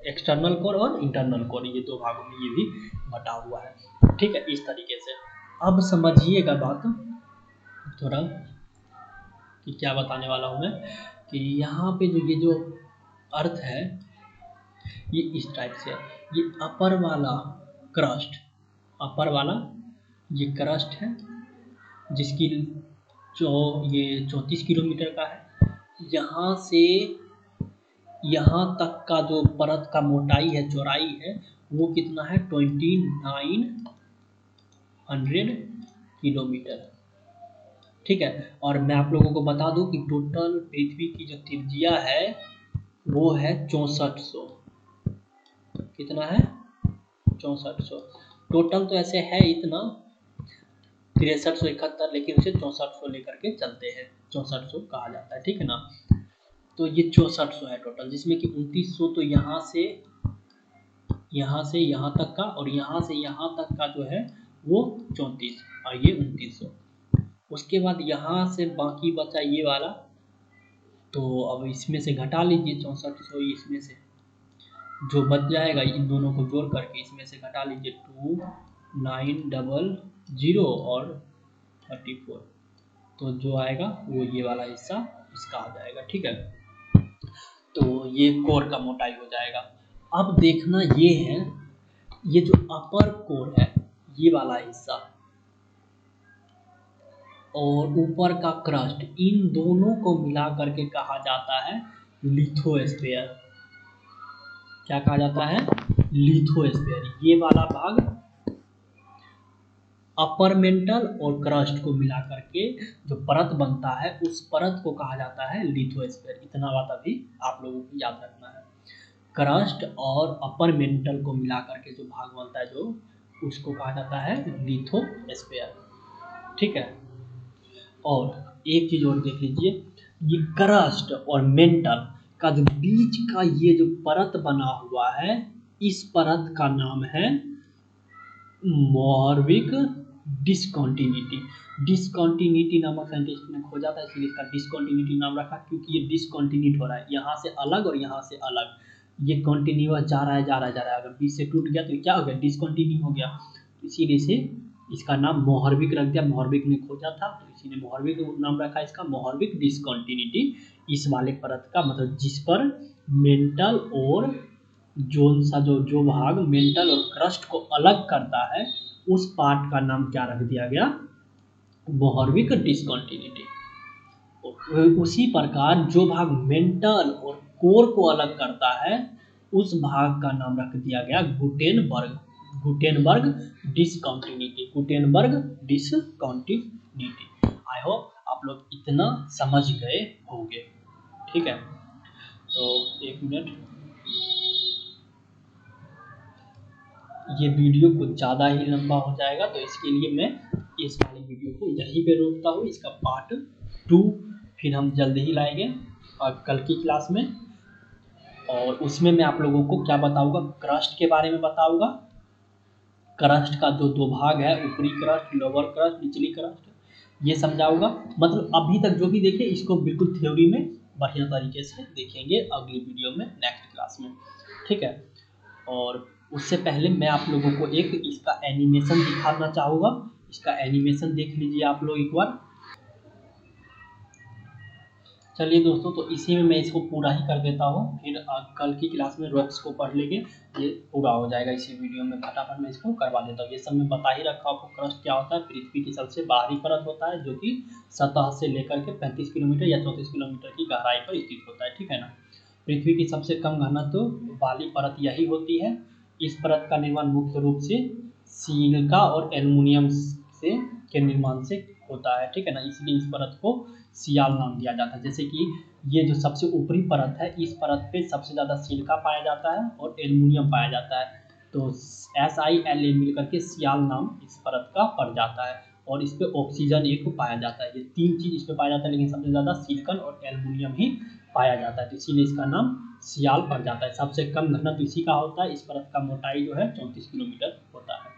एक्सटर्नल कोर और इंटरनल कोर, ये दो भागों में ये भी बटा हुआ है। ठीक है, इस तरीके से अब समझिएगा बात थोड़ा कि क्या बताने वाला हूँ मैं, कि यहाँ पे जो ये जो अर्थ है ये इस टाइप से है। ये अपर वाला क्रस्ट, अपर वाला ये क्रस्ट है जिसकी जो ये 34 किलोमीटर का है। यहाँ से यहाँ तक का जो परत का मोटाई है, चौड़ाई है, वो कितना है 2900 किलोमीटर। ठीक है, और मैं आप लोगों को बता दूं कि टोटल पृथ्वी की जो त्रिज्या है वो है 6400। कितना है? 6400। टोटल तो ऐसे है इतना 6371, लेकिन उसे 6400 लेकर के चलते हैं, 6400 कहा जाता है। ठीक है ना, तो ये 6400 है टोटल, जिसमें कि 2900 तो यहाँ से यहाँ तक का, और यहाँ से यहाँ तक का जो है वो 34, और ये 2900। उसके बाद यहाँ से बाकी बचा ये वाला, तो अब इसमें से घटा लीजिए 6400, इसमें से जो बच जाएगा इन दोनों को जोड़ करके इसमें से घटा लीजिए 2900 और 34, तो जो आएगा वो ये वाला हिस्सा इसका आ जाएगा। ठीक है, तो ये कोर का मोटाई हो जाएगा। अब देखना ये है, ये जो अपर कोर है ये वाला हिस्सा और ऊपर का क्रस्ट, इन दोनों को मिला करके कहा जाता है लिथोस्फीयर। क्या कहा जाता है? लिथोस्फीयर। ये वाला भाग अपर मेंटल और क्रस्ट को मिला करके जो परत बनता है उस परत को कहा जाता है लिथोस्फीयर। इतना बात अभी आप लोगों को याद रखना है। क्रस्ट और अपर मेंटल को मिला करके जो भाग बनता है जो, उसको कहा जाता है लिथोस्फीयर। ठीक है, और एक चीज और देख लीजिए, ये क्रस्ट और मेंटल का जो बीच का ये जो परत बना हुआ है, इस परत का नाम है मोहरविक डिसकंटिन्यूटी। डिसकंटिन्यूटी नामक साइंटिस्ट ने खोजा था, इसलिए इसका डिसकंटिन्यूटी नाम रखा, क्योंकि ये डिसकंटिन्यूट हो रहा है, यहाँ से अलग और यहाँ से अलग, ये कंटिन्यूअस जा रहा है जा रहा है जा रहा है। अगर बीच से टूट गया तो क्या हो गया? डिसकंटिन्यू हो गया। इसीलिए से इसका नाम मोहरविक रख दिया, मोहरविक ने खोजा था तो इसी ने मोहरविक नाम रखा इसका, मोहरविक डिसकंटिन्यूटी। इस वाले परत का मतलब जिस पर मेंटल और जो भाग मेंटल और क्रस्ट को अलग करता है उस पार्ट का नाम क्या रख दिया गया? मोहरविक डिसकंटिन्यूटी। उसी प्रकार जो भाग मेंटल और कोर को अलग करता है उस भाग का नाम रख दिया गया Gutenberg, Gutenberg discontinuity, Gutenberg discontinuity. I hope आप लोग इतना समझ गए होंगे। ठीक है, तो एक मिनट, ये वीडियो कुछ ज़्यादा ही लंबा हो जाएगा, तो इसके लिए मैं इस वाली वीडियो को यहीं पे रोकता हूँ। इसका पार्ट 2 फिर हम जल्द ही लाएंगे और कल की क्लास में, और उसमें मैं आप लोगों को क्या बताऊंगा, क्रस्ट के बारे में बताऊंगा। क्रस्ट का जो दो भाग है, ऊपरी क्रस्ट, लोअर क्रस्ट, निचली क्रस्ट, ये समझाऊंगा। मतलब अभी तक जो भी देखे इसको बिल्कुल थ्योरी में बढ़िया तरीके से देखेंगे अगली वीडियो में, नेक्स्ट क्लास में। ठीक है, और उससे पहले मैं आप लोगों को एक इसका एनिमेशन दिखाना चाहूँगा। इसका एनिमेशन देख लीजिए आप लोग एक बार। चलिए दोस्तों, तो इसी में मैं इसको पूरा ही कर देता हूँ, फिर कल की क्लास में रॉक्स को पढ़ लेंगे, ये पूरा हो जाएगा इसी वीडियो में। फटाफट मैं इसको करवा देता हूँ। ये सब मैं बता ही रखा आपको। क्रस्ट क्या होता है, पृथ्वी की सबसे बाहरी परत होता है जो कि सतह से लेकर के 35 किलोमीटर या 34 किलोमीटर की गहराई पर स्थित होता है। ठीक है ना। पृथ्वी की सबसे कम घनत्व वाली परत यही होती है। इस परत का निर्माण मुख्य रूप से सिलिका और एल्युमिनियम से के निर्माण से होता है। ठीक है ना, इसलिए इस परत को सियाल नाम दिया जाता है। जैसे कि ये जो सबसे ऊपरी परत है, इस परत पे सबसे ज़्यादा सिलिका पाया जाता है और एल्युमिनियम पाया जाता है, तो SiLa मिल करके सियाल नाम इस परत का पड़ जाता है। और इस पे ऑक्सीजन एक पाया जाता है। ये तीन चीज़ इस पे पाया जाता है, लेकिन सबसे ज़्यादा सिलिकॉन और एल्युमिनियम ही पाया जाता है, तो इसीलिए इसका नाम सियाल पड़ जाता है। सबसे कम घनत्व इसी का होता है। इस परत का मोटाई जो है 34 किलोमीटर होता है।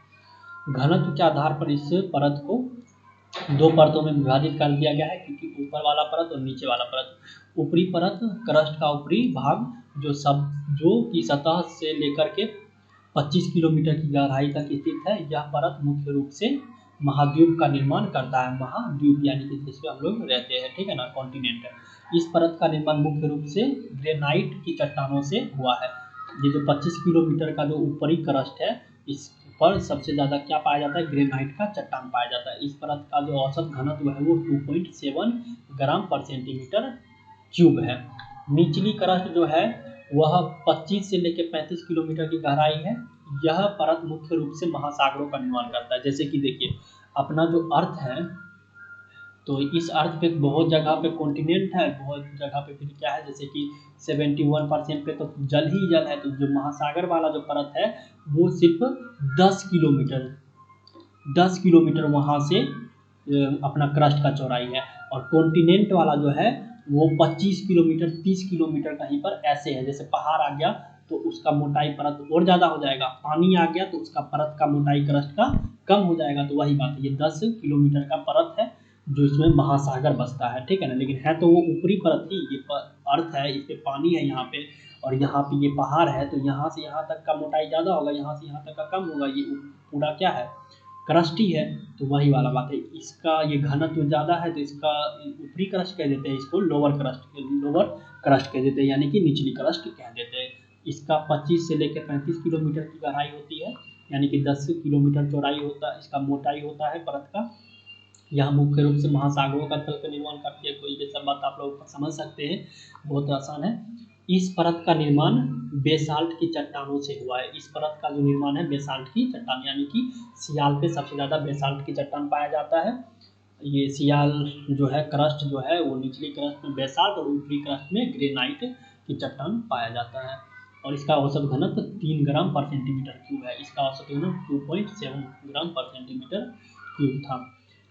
घनत्व के आधार पर इस परत को दो परतों में विभाजित कर दिया गया है, क्योंकि ऊपर वाला परत और नीचे वाला परत। ऊपरी परत, क्रस्ट का ऊपरी भाग जो कि सतह से लेकर के 25 किलोमीटर की गहराई तक स्थित है, यह परत मुख्य रूप से महाद्वीप का निर्माण करता है। महाद्वीप यानी कि जिसमें हम लोग रहते हैं। ठीक है ना, कॉन्टिनेंट। इस परत का निर्माण मुख्य रूप से ग्रेनाइट की चट्टानों से हुआ है। ये जो 25 किलोमीटर का जो ऊपरी क्रस्ट है, इस पर सबसे ज़्यादा क्या पाया जाता है, ग्रेनाइट का चट्टान पाया जाता है। इस परत का जो औसत घनत्व है वो 2.7 ग्राम पर सेंटीमीटर क्यूब है। निचली क्रस्ट जो है वह 25 से लेकर 35 किलोमीटर की गहराई है। यह परत मुख्य रूप से महासागरों का निर्माण करता है। जैसे कि देखिए, अपना जो अर्थ है, तो इस अर्थ पे बहुत जगह पे कॉन्टिनेंट है, बहुत जगह पे फिर क्या है, जैसे कि 71% पे तो जल ही जल है। तो जो महासागर वाला जो परत है वो सिर्फ 10 किलोमीटर 10 किलोमीटर वहाँ से अपना क्रस्ट का चौड़ाई है। और कॉन्टिनेंट वाला जो है वो 25 किलोमीटर 30 किलोमीटर कहीं पर ऐसे है। जैसे पहाड़ आ गया तो उसका मोटाई परत और ज़्यादा हो जाएगा, पानी आ गया तो उसका परत का मोटाई क्रस्ट का कम हो जाएगा। तो वही बात है, ये 10 किलोमीटर का परत है जो इसमें महासागर बसता है। ठीक है ना, लेकिन है तो वो ऊपरी परत ही। ये अर्थ है, इस पे पानी है यहाँ पे, और यहाँ पे ये पहाड़ है, तो यहाँ से यहाँ तक का मोटाई ज़्यादा होगा, यहाँ से यहाँ तक का कम होगा। ये पूरा क्या है, क्रस्ट ही है। तो वही वाला बात है, इसका ये घनत्व ज़्यादा है तो इसका ऊपरी क्रस्ट कह देते हैं, इसको लोअर क्रस्ट कह देते हैं, यानी कि निचली क्रस्ट कह देते हैं। इसका 25 से लेकर 35 किलोमीटर की गहराई होती है, यानी कि 10 किलोमीटर चौड़ाई होता है, इसका मोटाई होता है परत का। यह मुख्य रूप से महासागरों का तल का निर्माण करती है। कोई ये सब बात आप लोग समझ सकते हैं, बहुत आसान है। इस परत का निर्माण बेसाल्ट की चट्टानों से हुआ है। इस परत का जो निर्माण है बेसाल्ट की चट्टान, यानी कि सियाल पे सबसे ज़्यादा बेसाल्ट की चट्टान पाया जाता है। ये सियाल जो है, क्रस्ट जो है वो निचली क्रस्ट में बेसाल्ट और ऊपरी क्रस्ट में ग्रेनाइट की चट्टान पाया जाता है। और इसका औसत घनत्व 3 ग्राम पर सेंटीमीटर क्यूब है। इसका औसत घनत्व 2.7 ग्राम पर सेंटीमीटर क्यूब था।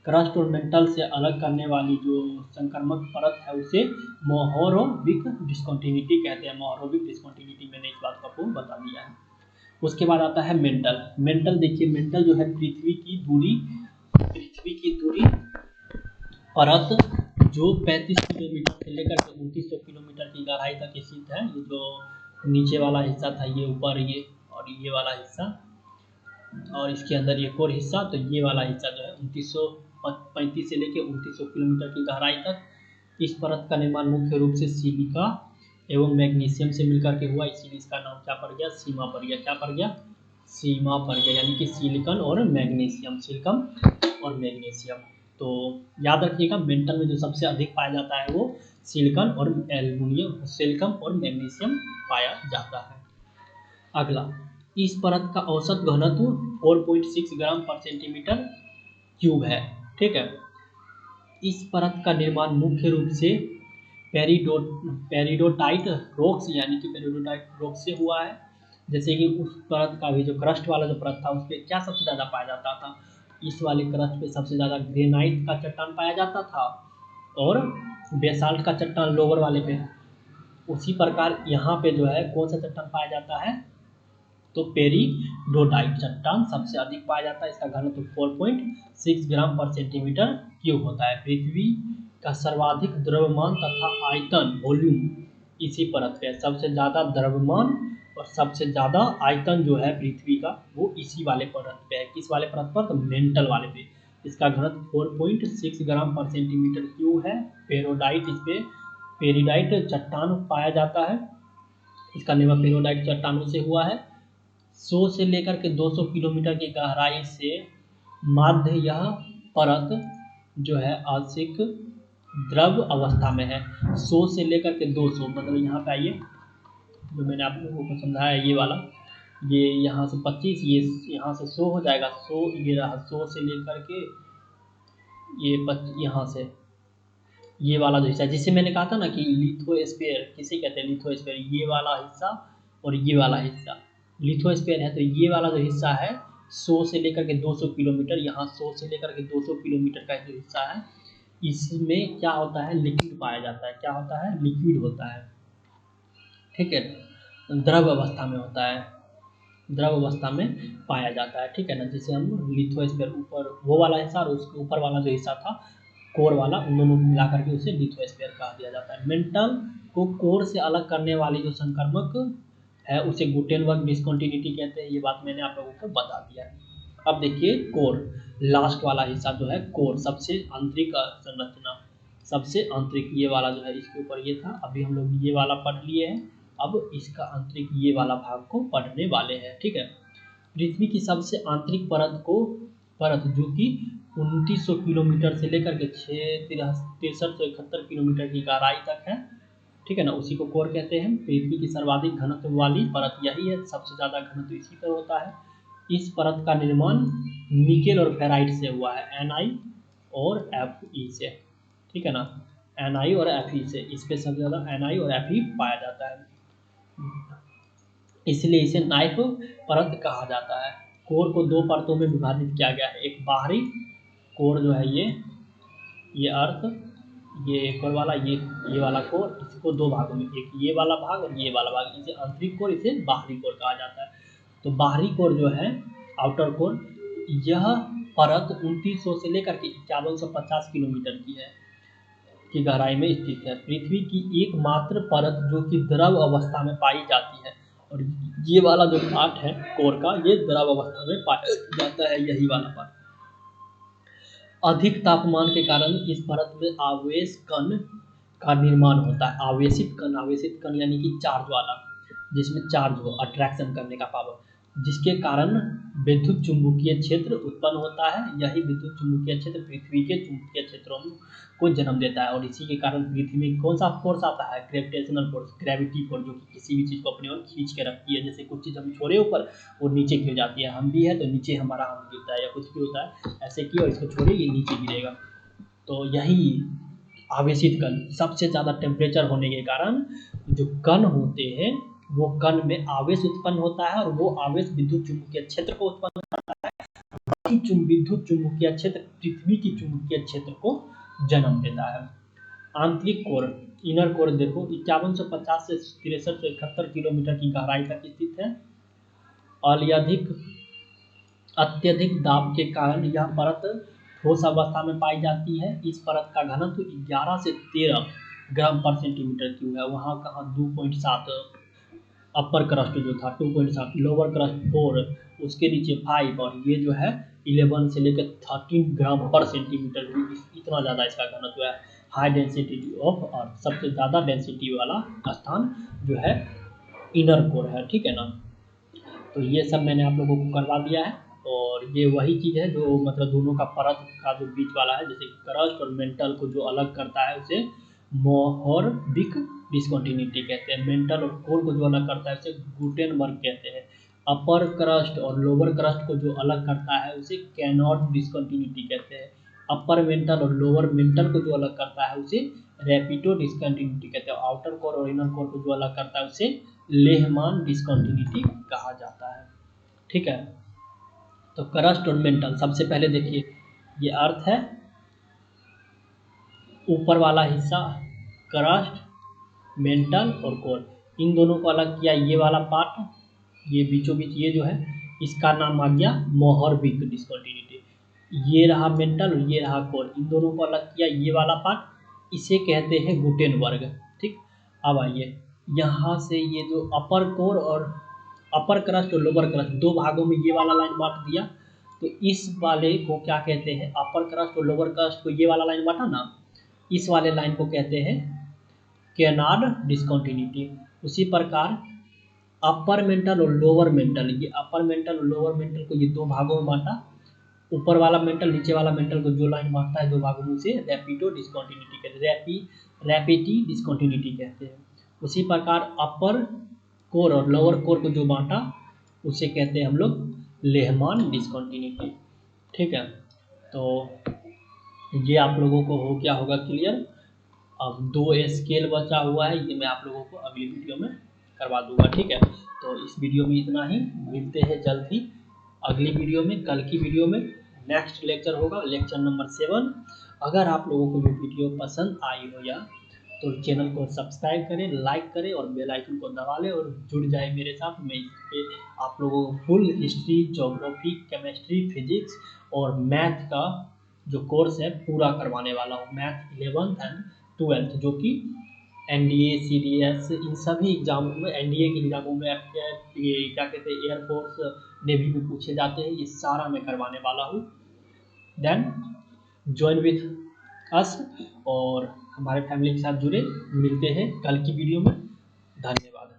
क्रस्ट और मेंटल से अलग करने वाली जो संक्रमक परत है उसे मोहरोविक डिस्कंटिन्यूटी कहते हैं। मोहरोविक डिस्कंटिन्यूटी, मैंने इस बात को आपको बता दिया है। उसके बाद आता है मेंटल। मेंटल देखिए, मेंटल जो है पृथ्वी की दूरी परत जो 35 किलोमीटर से लेकर के 2900 किलोमीटर की गहराई तक स्थित है। ये जो नीचे वाला हिस्सा था ये ऊपर, ये और ये वाला हिस्सा, और इसके अंदर एक और हिस्सा, तो ये वाला हिस्सा जो है 2935 से लेकर 2900 किलोमीटर की गहराई तक। इस परत का निर्माण मुख्य रूप से सिलिका एवं मैग्नीशियम से मिलकर के हुआ, इसीलिए इसका नाम क्या पड़ गया, सीमा पड़ गया। क्या पड़ गया, सीमा पड़ गया, यानी कि सिलिकॉन और मैग्नीशियम, सिलिकॉन और मैग्नीशियम। तो याद रखिएगा, मेंटल में जो सबसे अधिक पाया जाता है वो सिलिकॉन और एल्युमिनियम, सिलिकॉन और मैग्नीशियम पाया जाता है। अगला, इस परत का औसत घनत्व 4.6 ग्राम पर सेंटीमीटर क्यूब है। ठीक है, इस परत का निर्माण मुख्य रूप से पेरिडोटाइट रॉक्स यानी कि पेरिडोटाइट रॉक्स से हुआ है। जैसे कि उस परत का भी जो क्रस्ट वाला जो परत था उस पर क्या सबसे ज़्यादा पाया जाता था, इस वाले क्रस्ट पे सबसे ज़्यादा ग्रेनाइट का चट्टान पाया जाता था और बेसाल्ट का चट्टान लोअर वाले पे। उसी प्रकार यहाँ पे जो है कौन सा चट्टान पाया जाता है, तो पेरिडोटाइट चट्टान सबसे अधिक पाया जाता है। इसका घनत्व 4.6 ग्राम पर सेंटीमीटर क्यूब होता है। पृथ्वी का सर्वाधिक द्रव्यमान तथा आयतन वॉल्यूम इसी परत पे है। सबसे ज़्यादा द्रव्यमान और सबसे ज़्यादा आयतन जो है पृथ्वी का वो इसी वाले परत पे है। किस वाले परत पर, तो मेंटल वाले पे। इसका घनत्व 4.6 ग्राम पर सेंटीमीटर क्यूब है। पेरोडाइट, इस पे पेरिडाइट चट्टान पाया जाता है। इसका निर्माण पेरोडाइट चट्टानों से हुआ है। 100 से लेकर के 200 किलोमीटर की गहराई से माध्य यह परत जो है आंशिक द्रव अवस्था में है। 100 से लेकर के 200, मतलब यहाँ पे आइए, जो मैंने आप लोगों को समझाया ये वाला, ये यहाँ से 25, ये यहाँ से 100 हो जाएगा। 100 ये रहा, 100 से लेकर के ये यहाँ से ये वाला जो हिस्सा, जिसे मैंने कहा था ना कि लिथोस्फीयर किसे कहते हैं, लिथोस्फीयर, ये वाला हिस्सा और ये वाला हिस्सा लिथोस्फीयर है। तो ये वाला जो हिस्सा है 100 से लेकर के 200 किलोमीटर, यहाँ 100 से लेकर के 200 किलोमीटर का जो हिस्सा है, इसमें क्या होता है, लिक्विड पाया जाता है। क्या होता है, लिक्विड होता है। ठीक है, द्रव अवस्था में होता है, द्रव अवस्था में पाया जाता है। ठीक है ना, जिसे हम लिथोस्फीयर, ऊपर वो वाला हिस्सा और उसके ऊपर वाला जो हिस्सा था कोर वाला, उन दोनों को मिलाकर के उसे लिथोस्फीयर कहा दिया जाता है। मेंटल को कोर से अलग करने वाली जो संक्रमक है उसे गुटेनबर्ग डिस्कंटिन्यूटी कहते हैं। ये बात मैंने आप लोगों को बता दिया है। अब देखिए कोर, लास्ट वाला हिस्सा जो है कोर, सबसे आंतरिक संरचना, सबसे आंतरिक, ये वाला जो है इसके ऊपर ये था। अभी हम लोग ये वाला पढ़ लिए हैं, अब इसका आंतरिक ये वाला भाग को पढ़ने वाले हैं। ठीक है, पृथ्वी की सबसे आंतरिक परत जो कि 2900 किलोमीटर से लेकर के 6371 किलोमीटर की गहराई तक है। ठीक है ना, उसी को कोर कहते हैं। पृथ्वी की सर्वाधिक घनत्व वाली परत यही है, सबसे ज़्यादा घनत्व इसी पर होता है। इस परत का निर्माण निकेल और फेराइट से हुआ है, Ni और Fe से। ठीक है ना, Ni और Fe से, इस पे सबसे ज़्यादा Ni और Fe पाया जाता है, इसलिए इसे नाइफ परत कहा जाता है। कोर को दो परतों में विभाजित किया गया है। एक बाहरी कोर जो है ये अर्थ, ये एक और वाला, ये वाला कोर, इसको दो भागों में, एक ये वाला भाग और ये वाला भाग, इसे आंतरिक कोर, इसे बाहरी कोर कहा जाता है। तो बाहरी कोर जो है, आउटर कोर, यह परत 2900 से लेकर के 5150 किलोमीटर की है, की गहराई में स्थित है। पृथ्वी की एकमात्र परत जो कि द्रव अवस्था में पाई जाती है, और ये वाला जो पार्ट है कोर का, ये द्रव अवस्था में पाया जाता है, यही वाला पार्ट। अधिक तापमान के कारण इस परत में आवेश कण का निर्माण होता है। आवेशित कण यानी कि चार्ज वाला, जिसमें चार्ज हो, अट्रैक्शन करने का पावर, जिसके कारण विद्युत चुंबकीय क्षेत्र उत्पन्न होता है। यही विद्युत चुंबकीय क्षेत्र पृथ्वी के चुंबकीय क्षेत्रों को जन्म देता है, और इसी के कारण पृथ्वी में कौन सा फोर्स आता है, ग्रेविटेशनल फोर्स, ग्रेविटी फोर्स, जो कि किसी भी चीज़ को अपने ओर खींच के रखती है। जैसे कुछ चीज़ हम छोड़े ऊपर और नीचे गिर जाती है, हम भी है तो नीचे हमारा हम गिरता है, या कुछ भी होता है ऐसे की, और इसको छोड़े ये नीचे गिरेगा। तो यही आवेशित कण, सबसे ज़्यादा टेम्परेचर होने के कारण जो कण होते हैं वो कण में आवेश उत्पन्न होता है, और वो आवेश विद्युत चुंबकीय क्षेत्र को उत्पन्न करता है। विद्युत चुंबकीय क्षेत्र पृथ्वी की चुंबकीय क्षेत्र को जन्म देता है। आंतरिक कोर, इनर कोर देखो, 5150 से 6371 किलोमीटर की गहराई तक स्थित है। अत्यधिक दाब के कारण यह परत ठोस अवस्था में पाई जाती है। इस परत का घनत्व 11 से 13 ग्राम पर सेंटीमीटर क्यूब है। वहाँ कहाँ 2.7, अपर क्रस्ट जो था 2.7, लोअर क्रस्ट 4, उसके नीचे 5, और ये जो है 11 से लेकर 13 ग्राम पर सेंटीमीटर, इतना ज़्यादा इसका घनत्व है। हाई डेंसिटी ऑफ अर्थ, सबसे ज़्यादा डेंसिटी वाला स्थान जो है इनर कोर है। ठीक है ना, तो ये सब मैंने आप लोगों को करवा दिया है। और ये वही चीज़ है जो मतलब दोनों का परत का जो बीच वाला है, जैसे क्रस्ट और मेंटल को जो अलग करता है उसे मोहरबिक डिस्कंटिन्यूटी कहते हैं। मेंटल और कोर को जो अलग करता है उसे गुटेनबर्ग कहते हैं। अपर क्रस्ट और लोअर क्रस्ट को जो अलग करता है उसे कैनॉट डिस्कंटिन्यूटी कहते हैं। अपर मेंटल और लोअर मेंटल को जो अलग करता है उसे रैपिडो डिस्कंटिन्यूटी कहते हैं। आउटर कोर और इनर कोर को जो अलग करता है उसे लेहमान डिस्कंटिन्यूटी कहा जाता है। ठीक है, तो क्रस्ट और मेंटल, सबसे पहले देखिए ये अर्थ है, ऊपर वाला हिस्सा क्रस्ट, मेंटल और कोर, इन दोनों को अलग किया। ये वाला पार्ट, ये बीचों बीच ये जो है, इसका नाम आ गया मोहरबिक डिस्कंटिन्यूटी। ये रहा मेंटल और ये रहा कोर, इन दोनों को अलग किया। ये वाला पार्ट इसे कहते हैं गुटेनबर्ग। ठीक, अब आइए यहाँ से ये जो अपर कोर और अपर क्रस्ट और लोअर क्रस्ट दो भागों में ये वाला लाइन बांट दिया, तो इस वाले को क्या कहते हैं, अपर क्रस्ट और लोअर क्रस्ट को ये वाला लाइन बांटा ना, इस वाले लाइन को कहते हैं केनार्ड डिस्कंटिन्यूटी। उसी प्रकार अपर मेंटल और लोअर मेंटल, ये अपर मेंटल और लोअर मेंटल को ये दो भागों में बांटा, ऊपर वाला मेंटल नीचे वाला मेंटल को जो लाइन बांटता है दो भागों में, उसे रैपिडो डिस्कंटिन्यूटी कहते हैं, रैपिडी डिस्कंटिन्यूटी कहते हैं। उसी प्रकार अपर कोर और लोअर कोर को जो बांटा उसे कहते हैं हम लोग लेहमान डिस्कंटिन्यूटी। ठीक है, तो ये आप लोगों को हो गया होगा क्लियर। अब दो स्केल बचा हुआ है, ये मैं आप लोगों को अगली वीडियो में करवा दूंगा। ठीक है, तो इस वीडियो में इतना ही, मिलते हैं जल्द ही अगली वीडियो में। कल की वीडियो में नेक्स्ट लेक्चर होगा, लेक्चर नंबर 7। अगर आप लोगों को ये वीडियो पसंद आई हो या तो चैनल को सब्सक्राइब करें, लाइक करें और बेल आइकन को दबा लें और जुड़ जाए मेरे साथ। मैं इस पे आप लोगों को full history, geography, chemistry, physics और मैथ का जो कोर्स है पूरा करवाने वाला हूँ। मैथ 11th एंड 12th जो कि एनडीए, सीडीएस, इन सभी एग्जामों में, एनडीए के एग्जामों में, ये क्या कहते हैं एयरफोर्स, नेवी में पूछे जाते हैं, ये सारा मैं करवाने वाला हूँ। देन ज्वाइन विथ अस और हमारे फैमिली के साथ जुड़े। मिलते हैं कल की वीडियो में। धन्यवाद।